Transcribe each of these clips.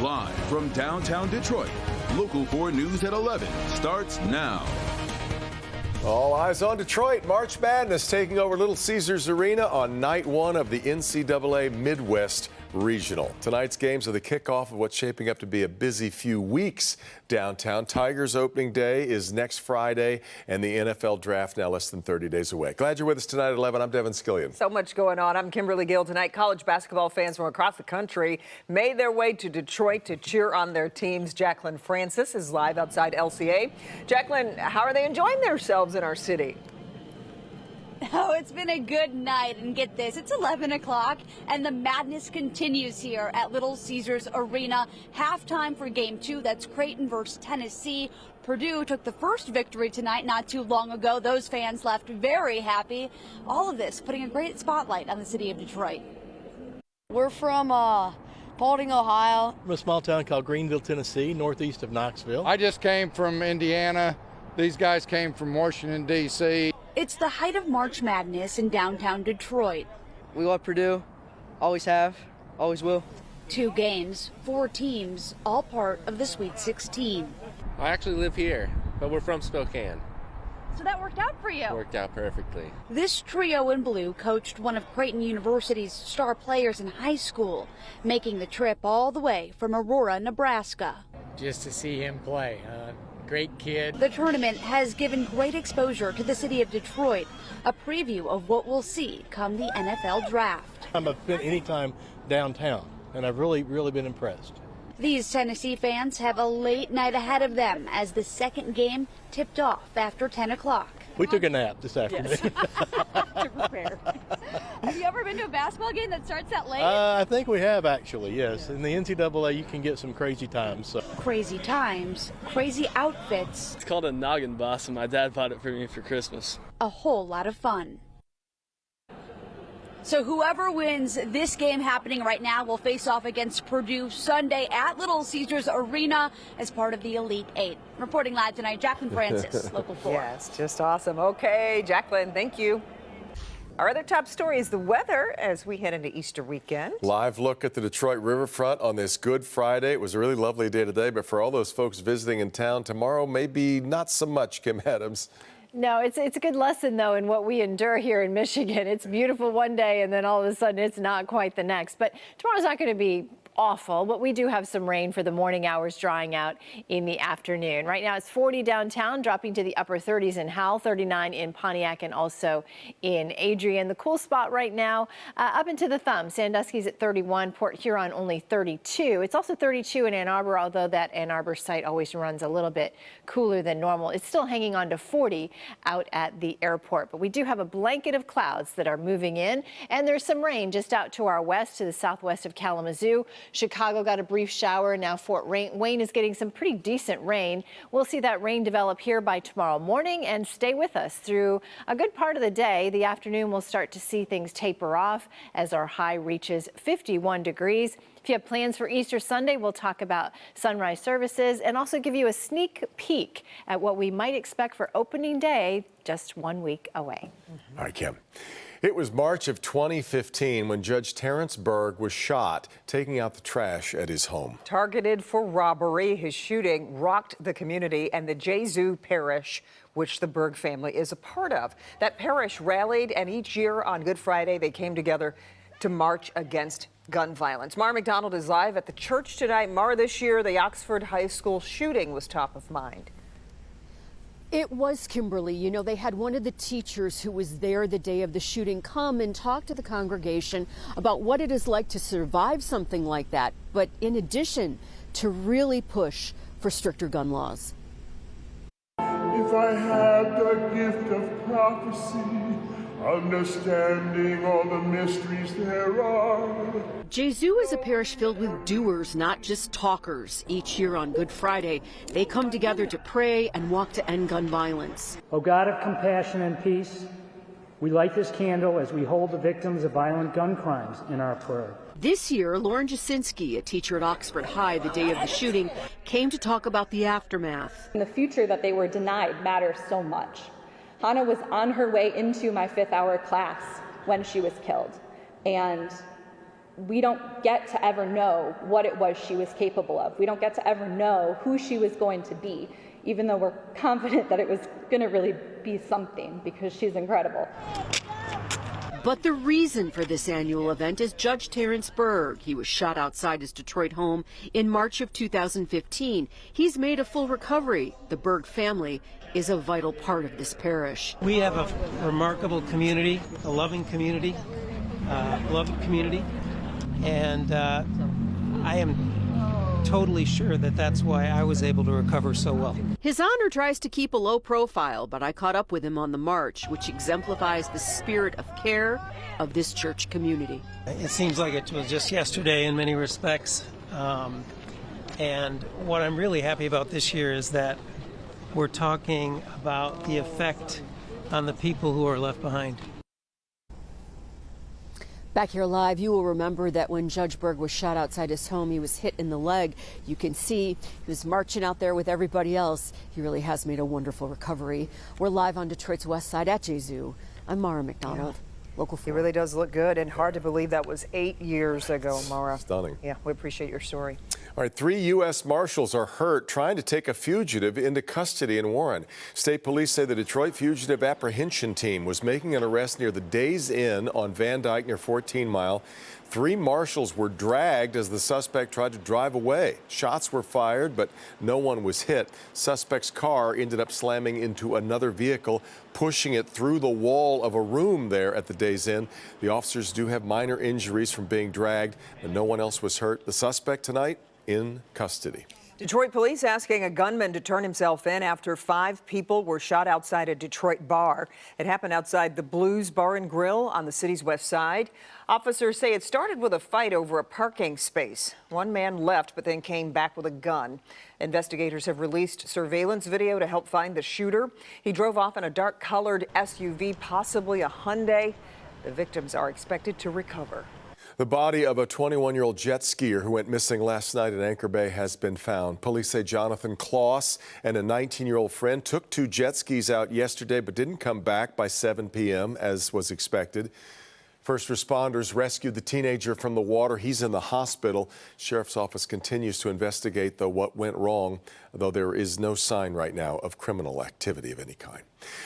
Live from downtown Detroit, Local 4 News at 11 starts now. All eyes on Detroit. March Madness taking over Little Caesars Arena on night one of the NCAA Midwest Regional. Tonight's games are the kickoff of what's shaping up to be a busy few weeks downtown. Tigers opening day is next Friday, and the NFL draft now less than 30 days away. Glad you're with us tonight at 11. I'm Devin Skillian. So much going on. I'm Kimberly Gill. Tonight, college basketball fans from across the country made their way to Detroit to cheer on their teams. Jacqueline Francis is live outside LCA. Jacqueline, how are they enjoying themselves in our city? Oh, it's been a good night, and get this, it's 11 o'clock, and the madness continues here at Little Caesars Arena. Halftime for Game 2, that's Creighton versus Tennessee. Purdue took the first victory tonight not too long ago. Those fans left very happy. All of this putting a great spotlight on the city of Detroit. We're from Paulding, Ohio. From a small town called Greenville, Tennessee, northeast of Knoxville. I just came from Indiana. These guys came from Washington, D.C. It's the height of March Madness in downtown Detroit. We love Purdue, always have, always will. 2 games, 4 teams, all part of the Sweet 16. I actually live here, but we're from Spokane. So that worked out for you. Worked out perfectly. This trio in blue coached one of Creighton University's star players in high school, making the trip all the way from Aurora, Nebraska. Just to see him play. Great kid. The tournament has given great exposure to the city of Detroit, a preview of what we'll see come the NFL draft. I've spent any time downtown, and I've really been impressed. These Tennessee fans have a late night ahead of them as the second game tipped off after 10 o'clock. We took a nap this afternoon. Yes. To prepare. Have you ever been to a basketball game that starts that late? I think we have, actually, yes. In the NCAA, you can get some crazy times. So. Crazy times, crazy outfits. It's called a noggin bus, and my dad bought it for me for Christmas. A whole lot of fun. So whoever wins this game happening right now will face off against Purdue Sunday at Little Caesars Arena as part of the Elite Eight. Reporting live tonight, Jacqueline Francis, Local 4. Yes, just awesome. Okay, Jacqueline, thank you. Our other top story is the weather as we head into Easter weekend. Live look at the Detroit riverfront on this Good Friday. It was a really lovely day today, but for all those folks visiting in town, tomorrow maybe not so much, Kim Adams. No, it's a good lesson, though, in what we endure here in Michigan. It's beautiful one day, and then all of a sudden it's not quite the next. But tomorrow's not going to be awful, but we do have some rain for the morning hours, drying out in the afternoon. Right now it's 40 downtown, dropping to the upper 30s in Howell, 39 in Pontiac, and also in Adrian. The cool spot right now up into the thumb. Sandusky's at 31, Port Huron only 32. It's also 32 in Ann Arbor, although that Ann Arbor site always runs a little bit cooler than normal. It's still hanging on to 40 out at the airport, but we do have a blanket of clouds that are moving in, and there's some rain just out to our west, to the southwest of Kalamazoo. Chicago got a brief shower. Now Fort Wayne is getting some pretty decent rain. We'll see that rain develop here by tomorrow morning and stay with us through a good part of the day. The afternoon we'll start to see things taper off as our high reaches 51 degrees. If you have plans for Easter Sunday, we'll talk about sunrise services and also give you a sneak peek at what we might expect for opening day just 1 week away. All right, Kim. It was March of 2015 when Judge Terrence Berg was shot taking out the trash at his home. Targeted for robbery, his shooting rocked the community and the Jesu parish, which the Berg family is a part of. That parish rallied, and each year on Good Friday, they came together to march against gun violence. Mara McDonald is live at the church tonight. Mara, this year, the Oxford High School shooting was top of mind. It was, Kimberly. You know, they had one of the teachers who was there the day of the shooting come and talk to the congregation about what it is like to survive something like that, but in addition, to really push for stricter gun laws. If I had the gift of prophecy, understanding all the mysteries there are. Jesu is a parish filled with doers, not just talkers. Each year on Good Friday, they come together to pray and walk to end gun violence. O God of compassion and peace, we light this candle as we hold the victims of violent gun crimes in our prayer. This year, Lauren Jasinski, a teacher at Oxford High the day of the shooting, came to talk about the aftermath. The future that they were denied matters so much. Hannah was on her way into my 5th hour class when she was killed. And we don't get to ever know what it was she was capable of. We don't get to ever know who she was going to be, even though we're confident that it was going to really be something, because she's incredible. But the reason for this annual event is Judge Terrence Berg. He was shot outside his Detroit home in March of 2015. He's made a full recovery. The Berg family is a vital part of this parish. We have a remarkable community, a loving community, beloved community, and I am totally sure that that's why I was able to recover so well. His honor tries to keep a low profile, but I caught up with him on the march, which exemplifies the spirit of care of this church community. It seems like it was just yesterday in many respects, and what I'm really happy about this year is that we're talking about the effect on the people who are left behind. Back here live, you will remember that when Judge Berg was shot outside his home, he was hit in the leg. You can see he was marching out there with everybody else. He really has made a wonderful recovery. We're live on Detroit's west side at J-Zoo. I'm Mara McDonald. Local 4. He really does look good, and hard to believe that was 8 years ago, Mara. Stunning. Yeah, we appreciate your story. All right, 3 U.S. Marshals are hurt trying to take a fugitive into custody in Warren. State police say the Detroit Fugitive Apprehension Team was making an arrest near the Days Inn on Van Dyke near 14 Mile. 3 marshals were dragged as the suspect tried to drive away. Shots were fired, but no one was hit. Suspect's car ended up slamming into another vehicle, pushing it through the wall of a room there at the Days Inn. The officers do have minor injuries from being dragged, and no one else was hurt. The suspect tonight in custody. Detroit police asking a gunman to turn himself in after 5 people were shot outside a Detroit bar. It happened outside the Blues Bar and Grill on the city's west side. Officers say it started with a fight over a parking space. One man left but then came back with a gun. Investigators have released surveillance video to help find the shooter. He drove off in a dark-colored SUV, possibly a Hyundai. The victims are expected to recover. The body of a 21-year-old jet skier who went missing last night in Anchor Bay has been found. Police say Jonathan Kloss and a 19-year-old friend took 2 jet skis out yesterday but didn't come back by 7 p.m. as was expected. First responders rescued the teenager from the water. He's in the hospital. Sheriff's office continues to investigate, though, what went wrong, though there is no sign right now of criminal activity of any kind.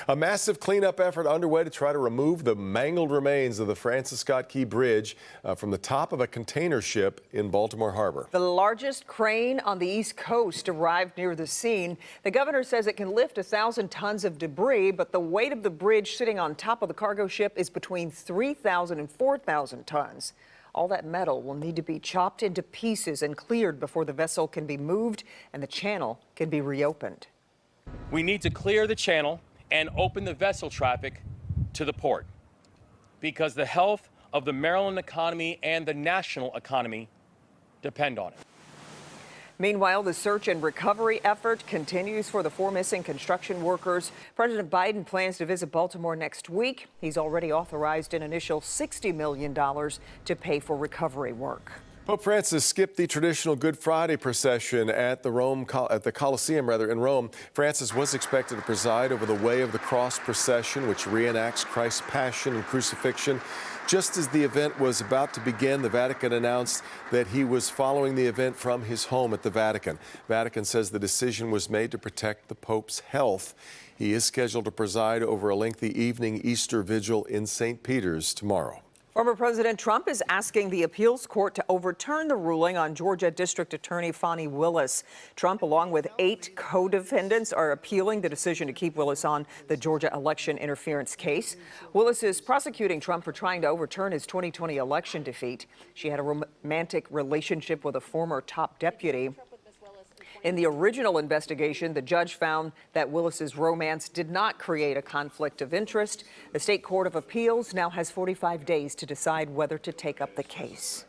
A massive cleanup effort underway to try to remove the mangled remains of the Francis Scott Key Bridge from the top of a container ship in Baltimore Harbor. The largest crane on the East Coast arrived near the scene. The governor says it can lift 1,000 tons of debris, but the weight of the bridge sitting on top of the cargo ship is between 3,000 and 4,000 tons. All that metal will need to be chopped into pieces and cleared before the vessel can be moved and the channel can be reopened. We need to clear the channel and open the vessel traffic to the port, because the health of the Maryland economy and the national economy depend on it. Meanwhile, the search and recovery effort continues for the 4 missing construction workers. President Biden plans to visit Baltimore next week. He's already authorized an initial $60 million to pay for recovery work. Pope Francis skipped the traditional Good Friday procession at the Colosseum in Rome. Francis was expected to preside over the Way of the Cross procession, which reenacts Christ's passion and crucifixion. Just as the event was about to begin, the Vatican announced that he was following the event from his home at the Vatican. Vatican says the decision was made to protect the Pope's health. He is scheduled to preside over a lengthy evening Easter vigil in St. Peter's tomorrow. Former President Trump is asking the appeals court to overturn the ruling on Georgia District Attorney Fani Willis. Trump, along with 8 co-defendants, are appealing the decision to keep Willis on the Georgia election interference case. Willis is prosecuting Trump for trying to overturn his 2020 election defeat. She had a romantic relationship with a former top deputy. In the original investigation, the judge found that Willis's romance did not create a conflict of interest. The State Court of Appeals now has 45 days to decide whether to take up the case.